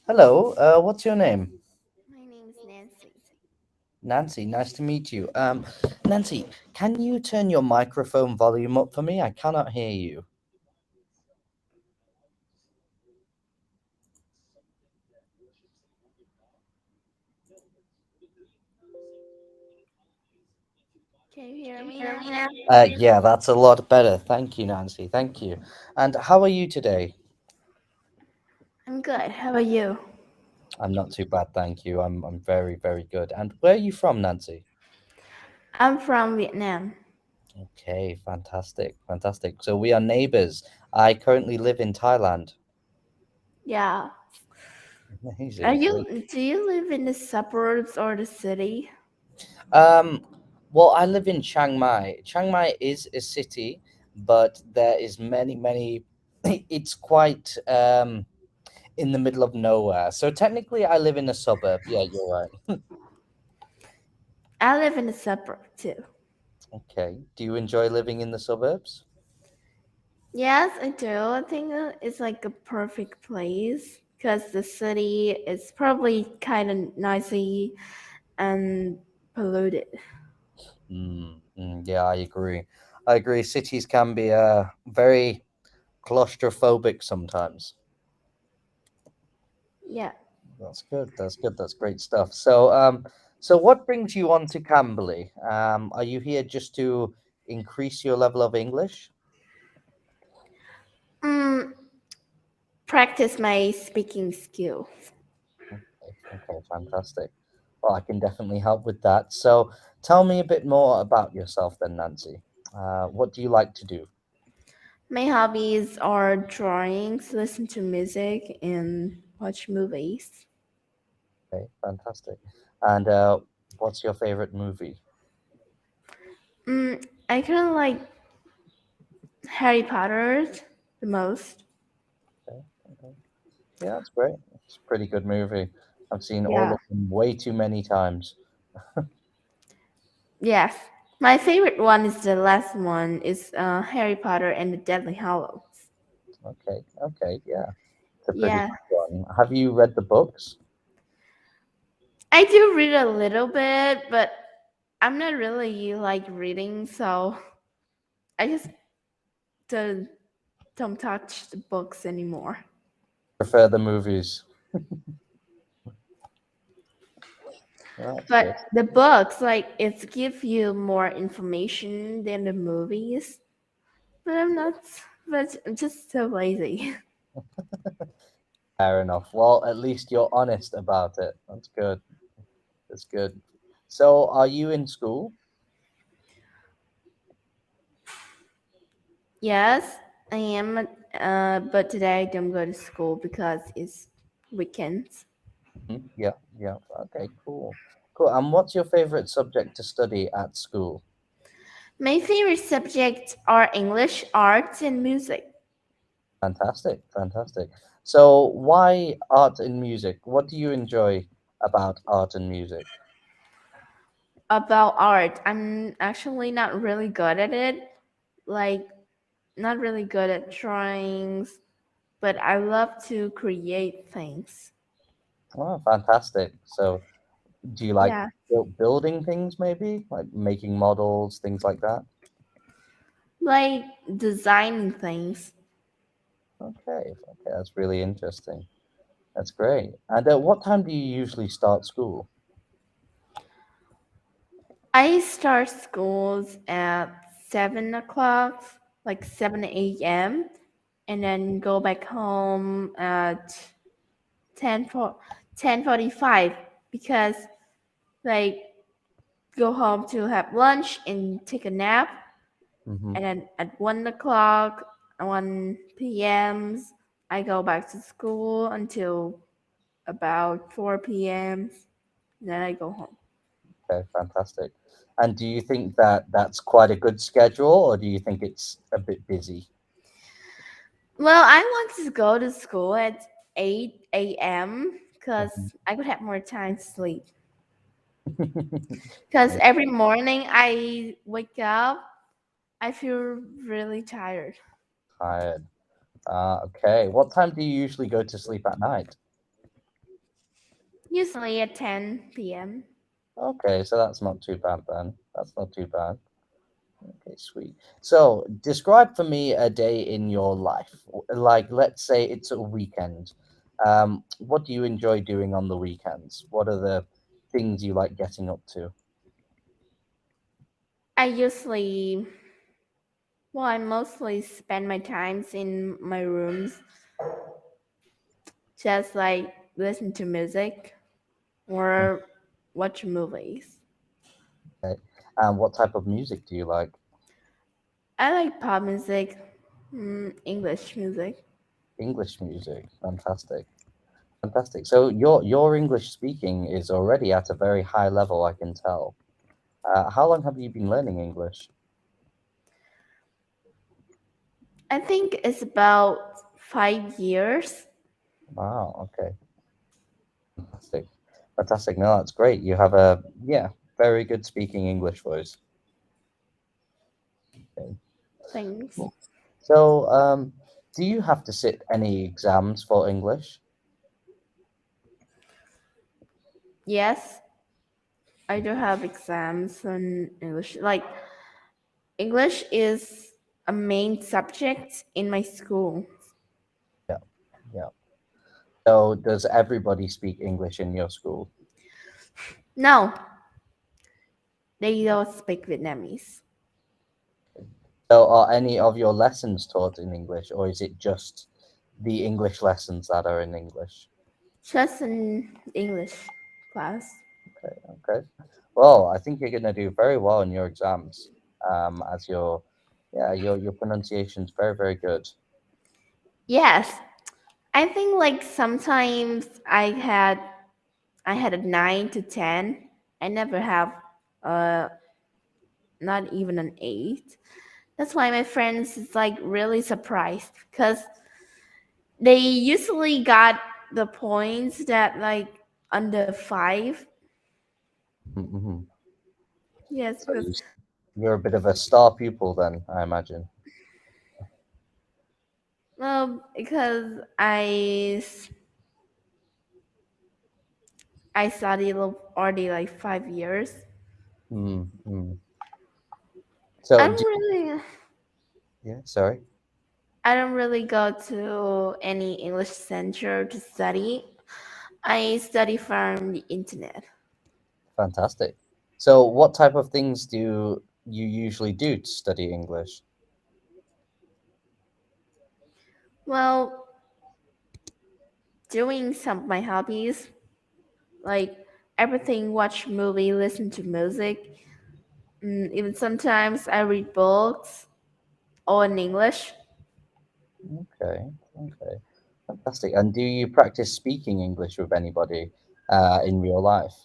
Hello, what's your name? My name is Nancy. Nancy, nice to meet you. Nancy, can you turn your microphone volume up for me? I cannot hear you. Can you hear me now? Yeah, that's a lot better. Thank you, Nancy. Thank you. And how are you today? I'm good. How about you? I'm not too bad, thank you. I'm very, very good. And where are you from, Nancy? I'm from Vietnam. Okay, fantastic, fantastic. So we are neighbors. I currently live in Thailand. Yeah. Are Amazing. you do you live in the suburbs or the city? Um, well, I live in Chiang Mai. Chiang Mai is a city, but there is many, many. It's quite in the middle of nowhere. So technically, I live in a suburb. Yeah, you're right. I live in the suburb too. Okay. Do you enjoy living in the suburbs? Yes, I do. I think it's like a perfect place because the city is probably kind of noisy and polluted. Yeah, I agree. I agree. Cities can be very claustrophobic sometimes. Yeah. That's good. That's good. That's great stuff. So what brings you on to Cambly? Are you here just to increase your level of English? Mm, practice my speaking skill. Okay, okay, fantastic. Well, I can definitely help with that. So, tell me a bit more about yourself then, Nancy. What do you like to do? My hobbies are drawings, listen to music, and watch movies. Okay, fantastic. And what's your favorite movie? I kind of like Harry Potter the most. Okay, okay. Yeah, that's great. It's a pretty good movie. I've seen all Yeah. of them way too many times. Yes. My favorite one is the last one. Is Harry Potter and the Deadly Hallows. Okay, okay, yeah. It's a pretty Yeah. good one. Have you read the books? I do read a little bit, but I'm not really like reading, so I just don't, don't touch the books anymore. Prefer the movies? Oh, that's good. But the books, like, it give you more information than the movies. But I'm not. But I'm just so lazy. Fair enough. Well, at least you're honest about it. That's good. That's good. So, are you in school? Yes, I am. But today I don't go to school because it's weekends. Yeah, yeah. Okay, cool. Cool. And what's your favorite subject to study at school? My favorite subjects are English, arts, and music. Fantastic, fantastic. So, why art and music? What do you enjoy about art and music? About art, I'm actually not really good at it. Like, not really good at drawings, but I love to create things. Oh, fantastic. So, do you like Yeah, building things, maybe? Like making models, things like that? like designing things. Okay, okay, that's really interesting. That's great. And what time do you usually start school? I start schools at 7 o'clock, like 7 a.m., and then go back home at 10:45 because like go home to have lunch and take a nap, Hmm. and then at 1 o'clock, 1 p.m. I go back to school until about 4 p.m. Then I go home. Okay, fantastic. And do you think that that's quite a good schedule, or do you think it's a bit busy? Well, I want to go to school at 8 a.m. because Mhm. I could have more time to sleep. Because Yeah, every morning I wake up, I feel really tired. tired. Okay. What time do you usually go to sleep at night? Usually at 10 p.m. Okay, so that's not too bad then. That's not too bad. Okay, sweet. So, describe for me a day in your life. Like, let's say it's a weekend. What do you enjoy doing on the weekends? What are the things you like getting up to? I usually, I mostly spend my times in my rooms, just like listen to music or watch movies. Okay. And what type of music do you like? I like pop music, English music. English music. Fantastic. Fantastic. So your English speaking is already at a very high level, I can tell. How long have you been learning English? I think it's about 5 years. Wow, okay. Fantastic. Fantastic. No, that's great. You have a, yeah, very good speaking English voice. Okay. Things. Cool. So, do you have to sit any exams for English? Yes, I do have exams on English. Like English is a main subject in my school. Yeah, yeah. So, does everybody speak English in your school? No, they don't speak Vietnamese. So, are any of your lessons taught in English, or is it just the English lessons that are in English? Just an English class. Okay, okay. Well, I think you're going to do very well in your exams, as yeah, your pronunciation's very, very good. Yes, I think like sometimes I had a 9 to 10. I never have uh not even an 8. That's why my friends is like really surprised because they usually got the points that like under 5. Mm-hmm. Yes, So because you're a bit of a star pupil then, I imagine. because I studied already like 5 years. Mm-hmm. I So, don't really yeah, sorry. I don't really go to any English center to study. I study from the internet. Fantastic. So, what type of things do you usually do to study English? Well, doing some of my hobbies, like everything, watch movie, listen to music. Even sometimes I read books all in English. Okay, okay, fantastic. And do you practice speaking English with anybody in real life?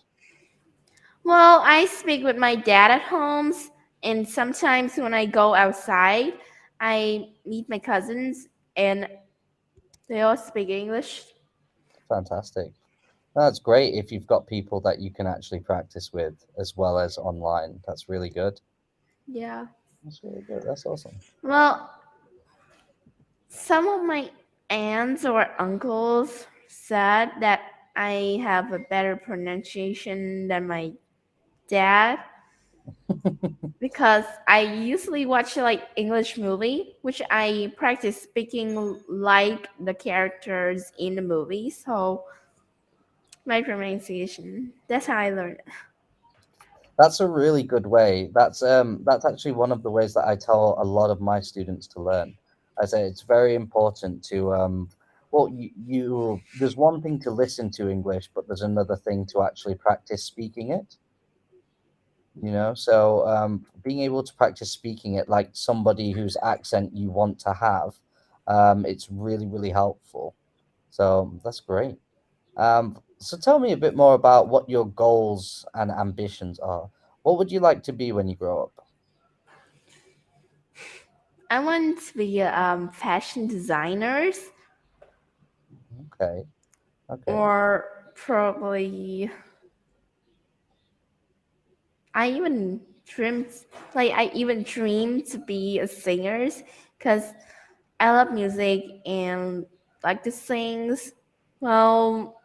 Well, I speak with my dad at homes, and sometimes when I go outside, I meet my cousins, and they all speak English. Fantastic. That's great if you've got people that you can actually practice with as well as online. That's really good. Yeah. That's really good. That's awesome. Well, some of my aunts or uncles said that I have a better pronunciation than my dad because I usually watch like English movie, which I practice speaking like the characters in the movie. So my pronunciation. That's how I learned it. That's a really good way. That's actually one of the ways that I tell a lot of my students to learn. I say it's very important to well you there's one thing to listen to English, but there's another thing to actually practice speaking it, you know? So being able to practice speaking it like somebody whose accent you want to have, it's really, really helpful. So that's great. So tell me a bit more about what your goals and ambitions are. What would you like to be when you grow up? I want to be fashion designers Okay, okay, or probably I even dreamed I even dream to be a singer because I love music and like to sing. Well,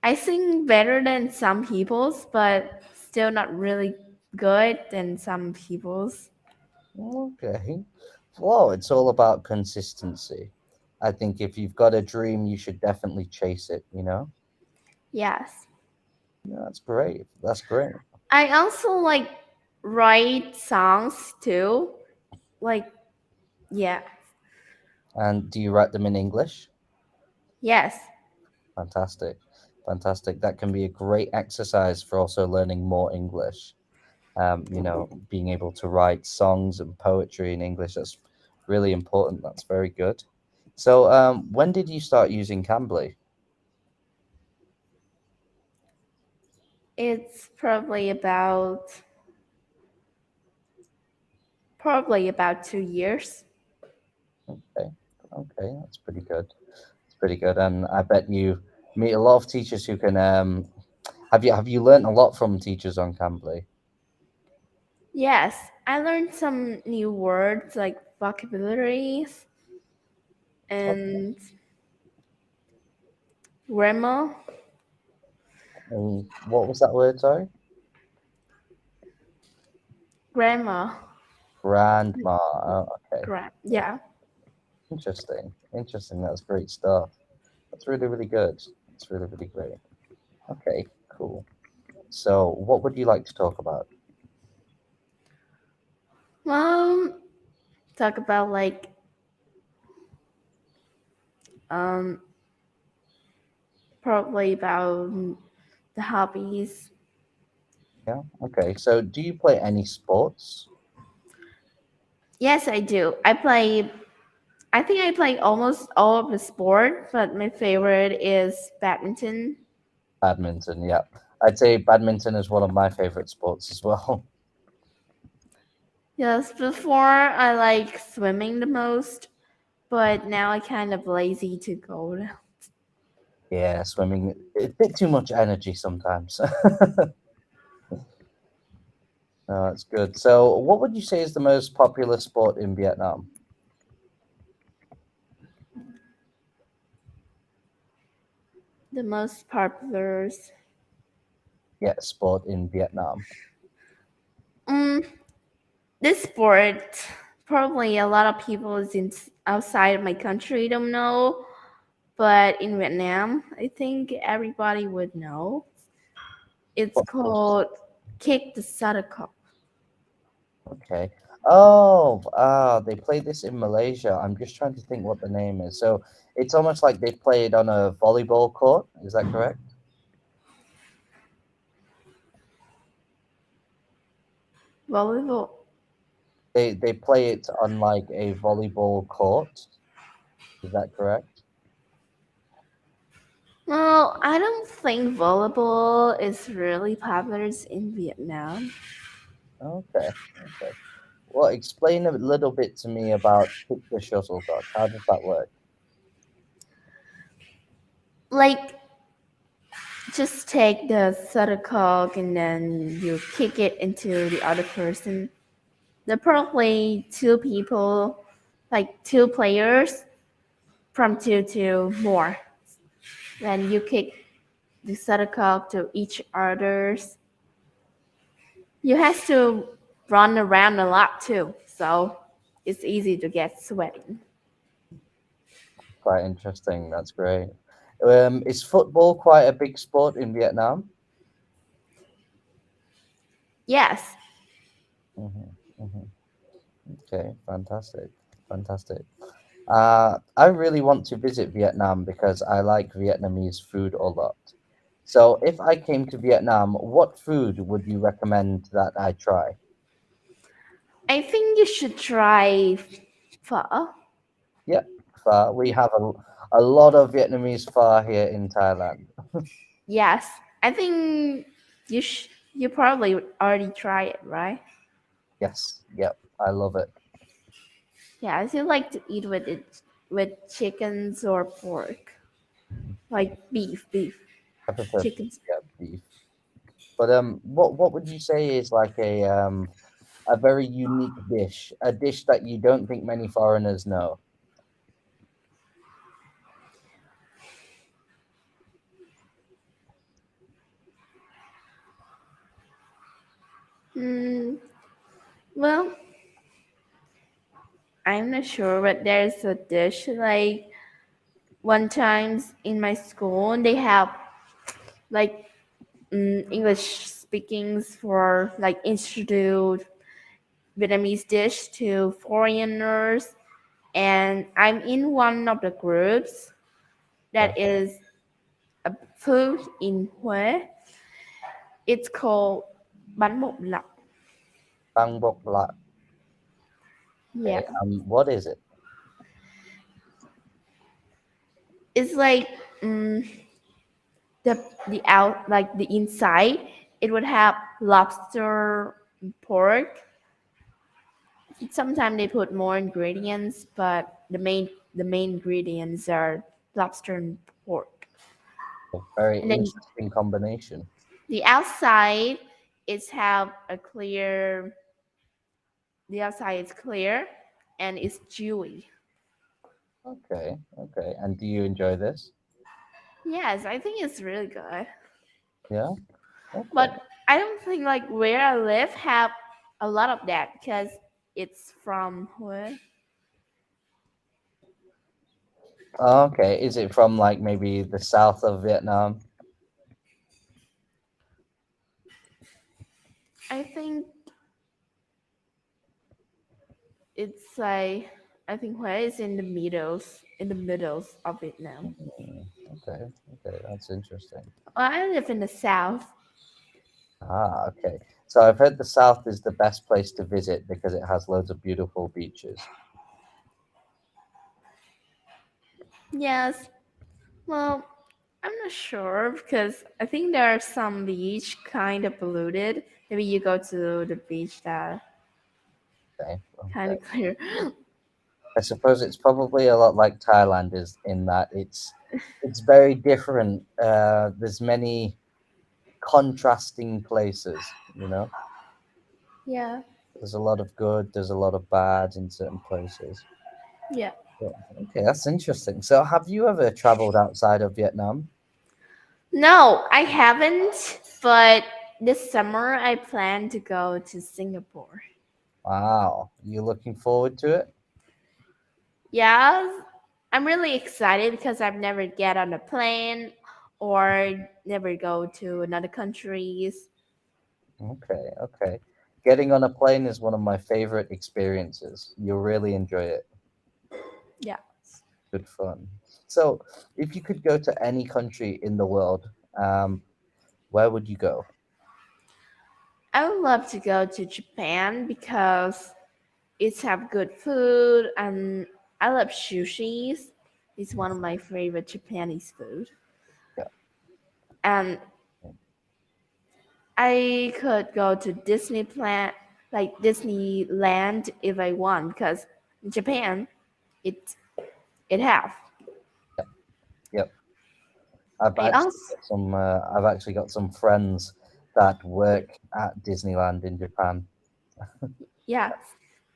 I sing better than some people's, but still not really good than some people's. Okay. Well, it's all about consistency. I think if you've got a dream, you should definitely chase it, you know? Yes. Yeah, that's great. That's great. I also like write songs too. Like, yeah. And do you write them in English? Yes. Fantastic. Fantastic. That can be a great exercise for also learning more English. Being able to write songs and poetry in English, that's really important. That's very good. So, when did you start using Cambly? It's probably about 2 years. Okay, okay, that's pretty good. It's pretty good, and I bet you meet a lot of teachers who can. Have you learned a lot from teachers on Cambly? Yes, I learned some new words like vocabularies and grammar. What was that word? Sorry, Grammar. grandma. Oh, okay, Yeah. interesting, interesting. That's great stuff. That's really, really good. It's really, really great. Okay, cool. So, what would you like to talk about? Talk about like um probably about the hobbies. Yeah. Okay. So, do you play any sports? Yes, I do. I think I play almost all of the sport, but my favorite is badminton. Badminton. Yeah. I'd say badminton is one of my favorite sports as well. Yes, before I like swimming the most, but now I kind of lazy to go. Yeah, swimming, a bit too much energy sometimes. No, that's good. So, what would you say is the most popular sport in Vietnam? The most popular. Yeah, sport in Vietnam. Mm, this sport, probably a lot of people is outside of my country don't know, but in Vietnam, I think everybody would know. It's What's called kick the shuttlecock. okay? Oh, they play this in Malaysia. I'm just trying to think what the name is. So it's almost like they play it on a volleyball court. Is that correct? Volleyball. They play it on like a volleyball court. Is that correct? Well, I don't think volleyball is really popular in Vietnam. Okay. Okay. Well, explain a little bit to me about kick the shuttlecock. How does that work? Like, just take the shuttlecock and then you kick it into the other person. There are probably two people, like two players from two to more. Then you kick the shuttlecock to each other's. You have to run around a lot too, so it's easy to get sweating. Quite interesting. That's great. Is football quite a big sport in Vietnam? Yes, Hmm. Hmm. Okay, fantastic, fantastic. I really want to visit Vietnam because I like Vietnamese food a lot. So, if I came to Vietnam, what food would you recommend that I try? I think you should try pho. Yep, pho. We have a lot of Vietnamese pho here in Thailand. Yes, I think you probably already tried it, right? Yes, yep, I love it. Yeah, I still like to eat with it with chickens or pork, like beef, I prefer beef, chickens. yeah, beef. But what would you say is like a very unique dish, a dish that you don't think many foreigners know? Mm, well, I'm not sure, but there's a dish like one times in my school they have like English speakings for like introduce Vietnamese dish to foreigners, and I'm in one of the groups Okay. that is a food in Huế. It's called bánh bột lọc. Bang bok la. Yeah, Okay. What is it? it's like um, the out like the inside. It would have lobster, pork. Sometimes they put more ingredients, but the main ingredients are lobster and pork. A very And then interesting combination. the outside is have a clear. The outside is clear, and it's chewy. Okay. Okay. And do you enjoy this? Yes, I think it's really good. Yeah. Okay. But I don't think like where I live have a lot of that because it's from where? Okay. Is it from like maybe the south of Vietnam? I think it's like I think where is in the middles of Vietnam. Mm, okay. Okay. That's interesting. Well, I live in the south. Ah, okay. So I've heard the south is the best place to visit because it has loads of beautiful beaches. Yes. Well, I'm not sure because I think there are some beach kind of polluted. Maybe you go to the beach that Okay. kind Okay. of clear. I suppose it's probably a lot like Thailand is in that it's very different. There's many contrasting places, you know. Yeah. There's a lot of good, there's a lot of bad in certain places. Yeah. Yeah. Okay, that's interesting. So have you ever traveled outside of Vietnam? No, I haven't, but this summer I plan to go to Singapore. Wow. You looking forward to it? Yeah, I'm really excited because I've never get on a plane or never go to another countries. Okay, okay. Getting on a plane is one of my favorite experiences. You'll really enjoy it. Yeah. Good fun. So, if you could go to any country in the world, where would you go? I would love to go to Japan because it's have good food and I love sushi. It's one of my favorite Japanese food. Yeah. And I could go to Disneyland if I want because Japan it it have. Yep. Yep. I've I actually also got some. I've actually got some friends that work at Disneyland in Japan. yeah.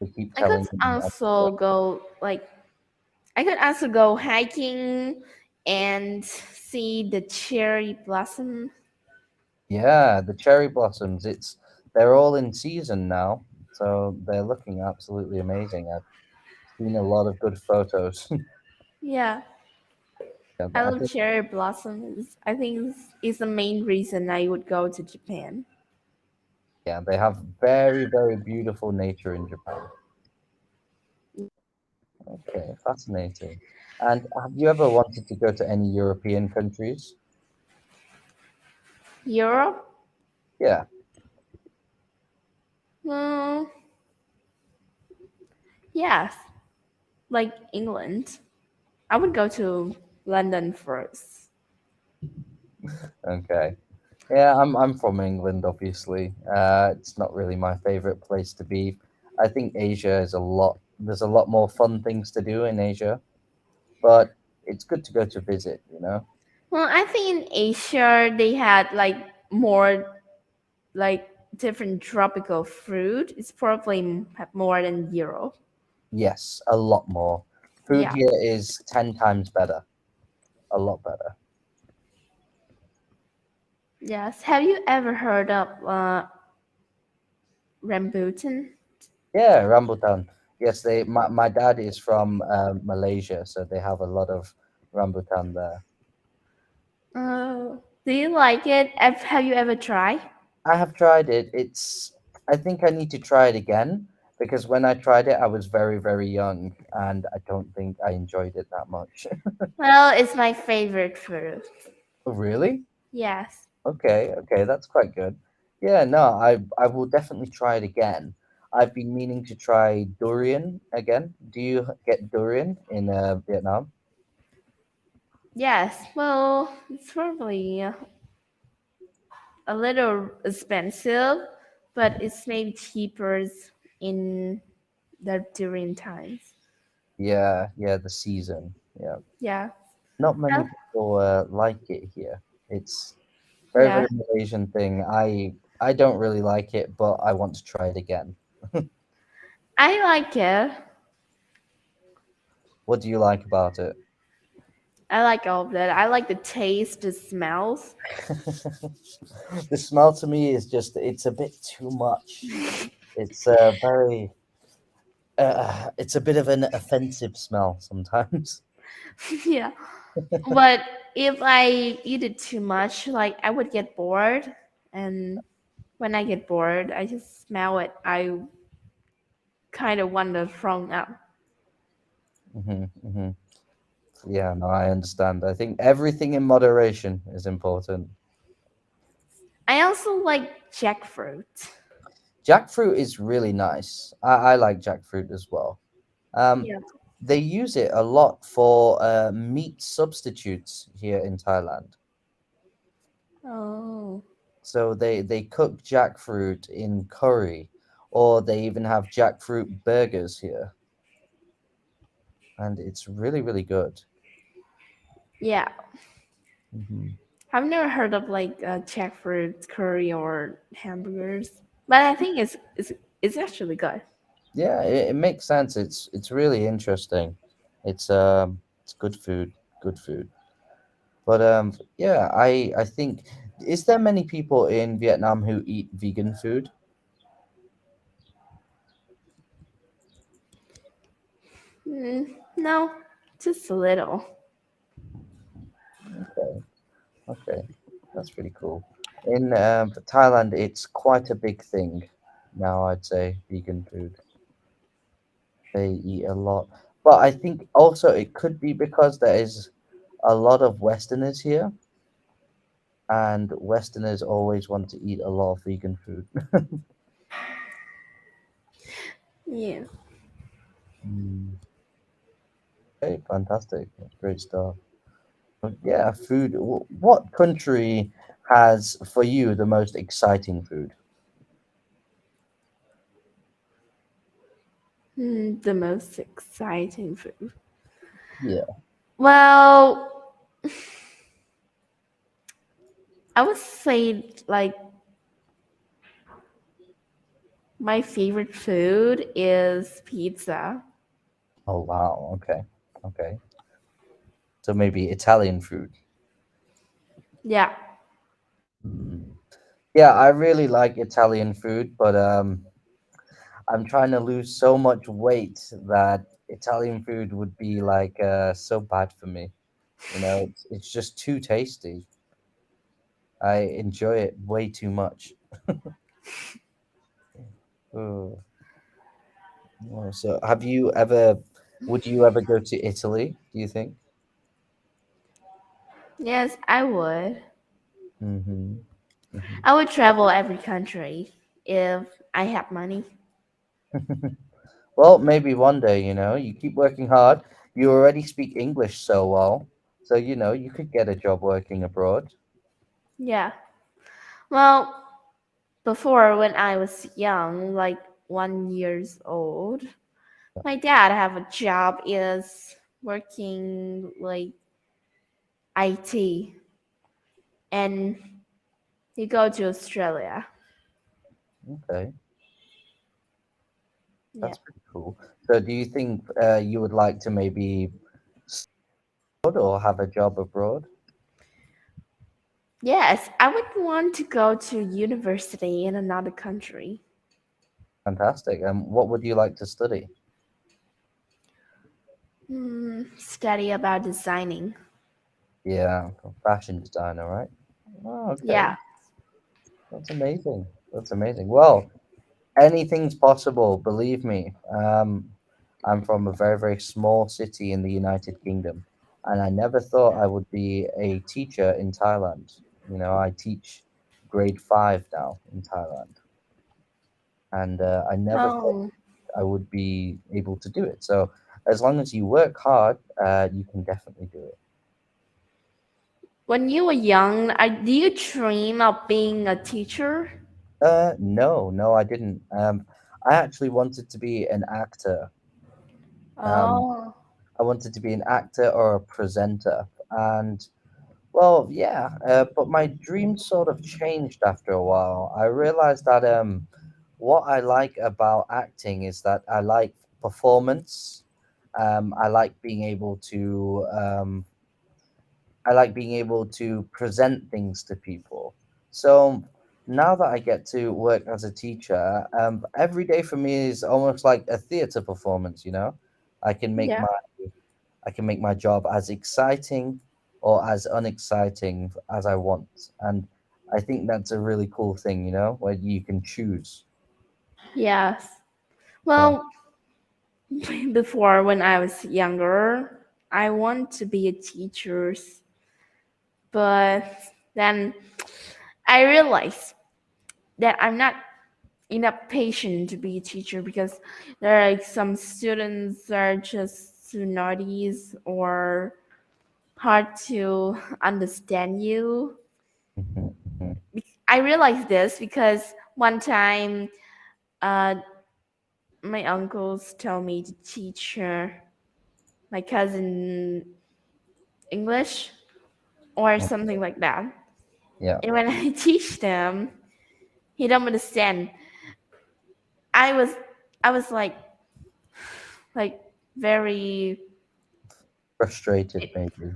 They keep I could telling me. also go like I could also go hiking and see the cherry blossom. Yeah, the cherry blossoms. They're all in season now, so they're looking absolutely amazing. I've seen a lot of good photos. Yeah, Yeah, I I love think cherry blossoms. I think it's the main reason I would go to Japan. yeah, they have very, very beautiful nature in Japan. Okay, fascinating. And have you ever wanted to go to any European countries? Europe? Yeah. Well, yes, like England. I would go to London first. Okay. Yeah, I'm from England, obviously. It's not really my favorite place to be. I think Asia is a lot. There's a lot more fun things to do in Asia, but it's good to go to visit. You know. Well, I think in Asia they had like more like different tropical fruit. It's probably have more than Europe. Yes, a lot more. Food Yeah. here is 10 times better. A lot better. Yes. Have you ever heard of rambutan. Yeah, rambutan. Yes, my dad is from Malaysia, so they have a lot of rambutan there. Oh, do you like it? Have you ever tried? I have tried it. I think I need to try it again because when I tried it, I was very, very young, and I don't think I enjoyed it that much. Well, it's my favorite fruit. Oh, really? Yes. Okay, okay, that's quite good. Yeah, no, I will definitely try it again. I've been meaning to try durian again. Do you get durian in Vietnam? Yes. Well, it's probably a little expensive, but it's maybe cheaper in the during times. Yeah, yeah, the season. Yeah, Yeah. not many Uh, people like it here. It's very, yeah. very Malaysian thing. I don't really like it, but I want to try it again. I like it. What do you like about it? I like all of that. I like the taste, the smells. The smell to me is just it's a bit too much. It's very it's a bit of an offensive smell sometimes. Yeah. But if I eat it too much, like I would get bored. And when I get bored, I just smell it. I kind of want to throw up. Hmm, hmm. Yeah, no, I understand. I think everything in moderation is important. I also like jackfruit. Jackfruit is really nice. I like jackfruit as well. Um, Yeah. they use it a lot for meat substitutes here in Thailand. Oh. So they cook jackfruit in curry, or they even have jackfruit burgers here, and it's really, really good. Yeah. Hmm. I've never heard of like jackfruit curry or hamburgers, but I think it's actually good. Yeah, it makes sense. It's really interesting. It's good food, good food. But yeah, I think is there many people in Vietnam who eat vegan food? No, just a little. Okay, okay, that's pretty cool. In Thailand, it's quite a big thing now, I'd say, vegan food. They eat a lot. But I think also it could be because there is a lot of Westerners here, and Westerners always want to eat a lot of vegan food. Yeah. Mm. Okay, fantastic. That's great stuff. Yeah, food. What country has for you the most exciting food? The most exciting food. Yeah. Well, I would say like my favorite food is pizza. Oh wow. Okay. Okay. So maybe Italian food. Yeah. Mm. Yeah, I really like Italian food, but I'm trying to lose so much weight that Italian food would be like so bad for me. You know, it's just too tasty. I enjoy it way too much. Oh, oh, so would you ever go to Italy, do you think? Yes, I would. Mm-hmm. Hmm. I would travel every country if I have money. Well, maybe one day, you keep working hard. You already speak English so well, so you could get a job working abroad. Yeah. Well, before when I was young, like 1 years old, my dad have a job is working like IT and he go to Australia. Okay, Yeah. that's pretty cool. So, do you think you would like to maybe abroad or have a job abroad? Yes, I would want to go to university in another country. Fantastic. What would you like to study? Study about designing. Yeah, fashion designer, right? Oh, okay. Yeah. That's amazing. That's amazing. Well, anything's possible, believe me. I'm from a very, very small city in the United Kingdom, and I never thought I would be a teacher in Thailand. I teach grade 5 now in Thailand, and I never thought Oh, I would be able to do it. So, as long as you work hard, you can definitely do it. when you were young, do you dream of being a teacher? No, no, I didn't. I actually wanted to be an actor. Um, Oh, I wanted to be an actor or a presenter. And well, yeah, but my dreams sort of changed after a while. I realized that what I like about acting is that I like performance. I like being able to I like being able to present things to people. So now that I get to work as a teacher, every day for me is almost like a theater performance. I can make yeah. my I can make my job as exciting or as unexciting as I want. And I think that's a really cool thing, where you can choose. Yes. Yeah. Well, before when I was younger, I want to be a teacher, but then I realized that I'm not enough patient to be a teacher because there are like some students that are just too naughty or hard to understand you. Mhm, mhm. I realized this because one time uh, my uncles told me to teach my cousin English or something like that. Yeah. And when I teach them, he don't understand. I was I was like very Frustrated, maybe.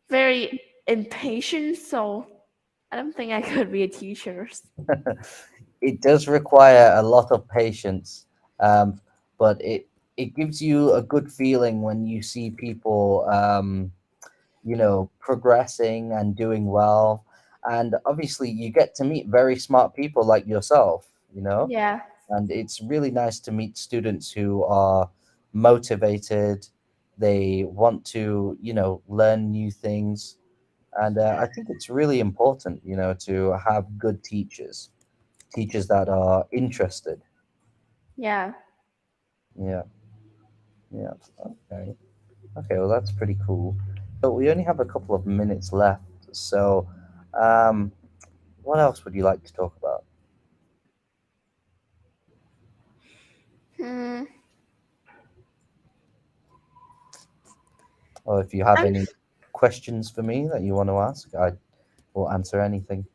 very impatient, so I don't think I could be a teacher. It does require a lot of patience, um, but it gives you a good feeling when you see people, progressing and doing well. And obviously, you get to meet very smart people like yourself. Yeah, And it's really nice to meet students who are motivated. They want to learn new things. And I think it's really important, to have good teachers that are interested. yeah. Yeah, yeah. Okay. Okay, well, that's pretty cool. So we only have a couple of minutes left. So, um, what else would you like to talk about? Hmm. Or if you have I'm any questions for me that you want to ask, I will answer anything.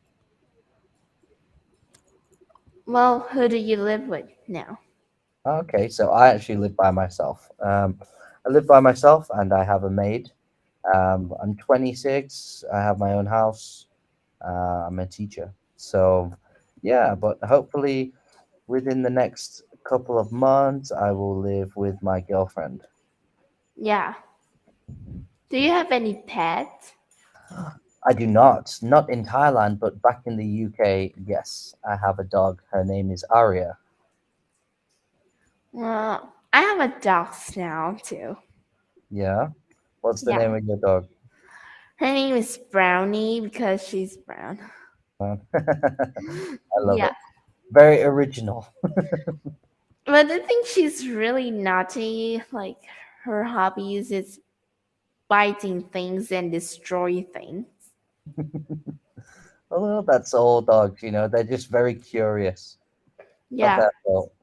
well. Who do you live with now? Okay, so I actually live by myself. I live by myself and I have a maid. I'm 26. I have my own house. I'm a teacher. So, yeah, but hopefully within the next couple of months, I will live with my girlfriend. Yeah. Do you have any pets? I do not in Thailand, but back in the UK, yes, I have a dog. Her name is Aria. Well, I have a dog now too. Yeah. What's the Yeah. name of your dog? Her name is Brownie because she's brown. I love Yeah. it. Very original. But I think she's really naughty. Like her hobbies is biting things and destroy things. Well, that's all dogs. They're just very curious. Not Yeah. their fault.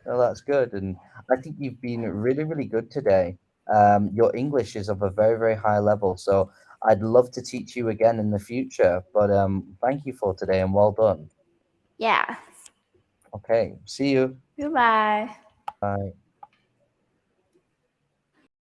Well, that's good. And I think you've been really, really good today. Your English is of a very, very high level. So I'd love to teach you again in the future. But thank you for today and well done. Yeah. Okay. See you. Goodbye. Bye.